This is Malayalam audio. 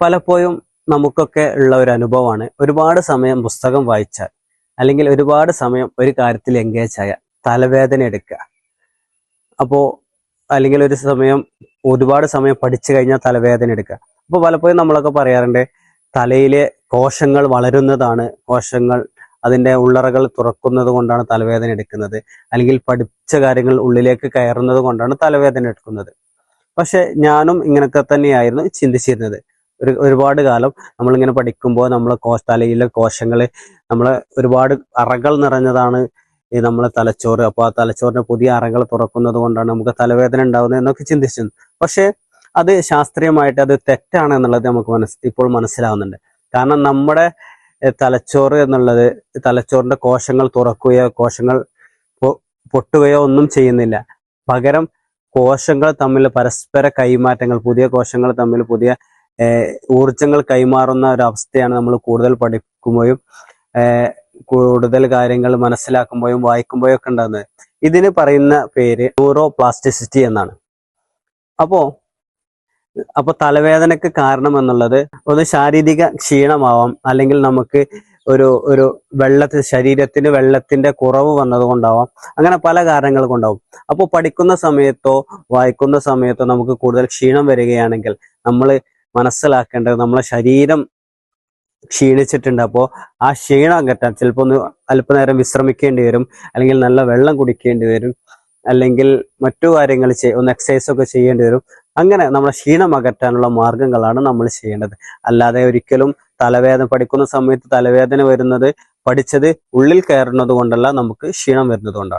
പലപ്പോഴും നമുക്കൊക്കെ ഉള്ള ഒരു അനുഭവമാണ് ഒരുപാട് സമയം പുസ്തകം വായിച്ചാൽ അല്ലെങ്കിൽ ഒരുപാട് സമയം ഒരു കാര്യത്തിൽ എൻഗേജ് ആയ തലവേദന എടുക്കുക. അപ്പോൾ അല്ലെങ്കിൽ ഒരുപാട് സമയം പഠിച്ചു കഴിഞ്ഞാൽ തലവേദന എടുക്കുക. അപ്പോൾ പലപ്പോഴും നമ്മളൊക്കെ പറയാറുണ്ട് തലയിലെ കോശങ്ങൾ വളരുന്നതാണ്, കോശങ്ങൾ അതിൻ്റെ ഉള്ളറകൾ തുറക്കുന്നത് കൊണ്ടാണ് തലവേദന എടുക്കുന്നത്, അല്ലെങ്കിൽ പഠിച്ച കാര്യങ്ങൾ ഉള്ളിലേക്ക് കയറുന്നത് കൊണ്ടാണ് തലവേദന എടുക്കുന്നത്. പക്ഷെ ഞാനും ഇങ്ങനെയൊക്കെ തന്നെയായിരുന്നു ചിന്തിച്ചിരുന്നത്. ഒരുപാട് കാലം നമ്മളിങ്ങനെ പഠിക്കുമ്പോൾ നമ്മളെ തലയിലെ കോശങ്ങൾ നമ്മളെ ഒരുപാട് അറകൾ നിറഞ്ഞതാണ് ഈ നമ്മളെ തലച്ചോറ്. അപ്പോൾ ആ തലച്ചോറിന്റെ പുതിയ അറകൾ തുറക്കുന്നത് കൊണ്ടാണ് നമുക്ക് തലവേദന ഉണ്ടാകുന്നത് എന്നൊക്കെ ചിന്തിച്ചിരുന്നു. പക്ഷെ അത് ശാസ്ത്രീയമായിട്ട് അത് തെറ്റാണ് എന്നുള്ളത് നമുക്ക് ഇപ്പോൾ മനസ്സിലാവുന്നുണ്ട്. കാരണം നമ്മുടെ തലച്ചോറ് എന്നുള്ളത് തലച്ചോറിന്റെ കോശങ്ങൾ തുറക്കുകയോ കോശങ്ങൾ പൊട്ടുകയോ ഒന്നും ചെയ്യുന്നില്ല. പകരം കോശങ്ങൾ തമ്മിൽ പരസ്പര കൈമാറ്റങ്ങൾ, പുതിയ കോശങ്ങൾ തമ്മിൽ പുതിയ ഊർജങ്ങൾ കൈമാറുന്ന ഒരു അവസ്ഥയാണ് നമ്മൾ കൂടുതൽ പഠിക്കുമ്പോഴും കൂടുതൽ കാര്യങ്ങൾ മനസ്സിലാക്കുമ്പോഴും വായിക്കുമ്പോഴും ഒക്കെ ഉണ്ടാകുന്നത്. ഇതിന് പറയുന്ന പേര് ന്യൂറോപ്ലാസ്റ്റിസിറ്റി എന്നാണ്. അപ്പോ തലവേദനക്ക് കാരണം എന്നുള്ളത് ഒന്ന് ശാരീരിക ക്ഷീണമാവാം, അല്ലെങ്കിൽ നമുക്ക് ഒരു ശരീരത്തിന് വെള്ളത്തിന്റെ കുറവ് വന്നതുകൊണ്ടാവാം, അങ്ങനെ പല കാരണങ്ങൾ കൊണ്ടാവും. അപ്പോൾ പഠിക്കുന്ന സമയത്തോ വായിക്കുന്ന സമയത്തോ നമുക്ക് കൂടുതൽ ക്ഷീണം വരികയാണെങ്കിൽ നമ്മൾ മനസ്സിലാക്കേണ്ടത് നമ്മളെ ശരീരം ക്ഷീണിച്ചിട്ടുണ്ട്. അപ്പോൾ ആ ക്ഷീണം അകറ്റാൻ ചിലപ്പോൾ അല്പനേരം വിശ്രമിക്കേണ്ടി വരും, അല്ലെങ്കിൽ നല്ല വെള്ളം കുടിക്കേണ്ടി വരും, അല്ലെങ്കിൽ മറ്റു കാര്യങ്ങൾ ഒന്ന് എക്സസൈസ് ഒക്കെ ചെയ്യേണ്ടി വരും. അങ്ങനെ നമ്മളെ ക്ഷീണം അകറ്റാനുള്ള മാർഗങ്ങളാണ് നമ്മൾ ചെയ്യേണ്ടത്. അല്ലാതെ ഒരിക്കലും പഠിക്കുന്ന സമയത്ത് തലവേദന വരുന്നത് പഠിച്ചത് ഉള്ളിൽ കയറുന്നത് കൊണ്ടല്ല, നമുക്ക് ക്ഷീണം വരുന്നത് കൊണ്ടാണ്.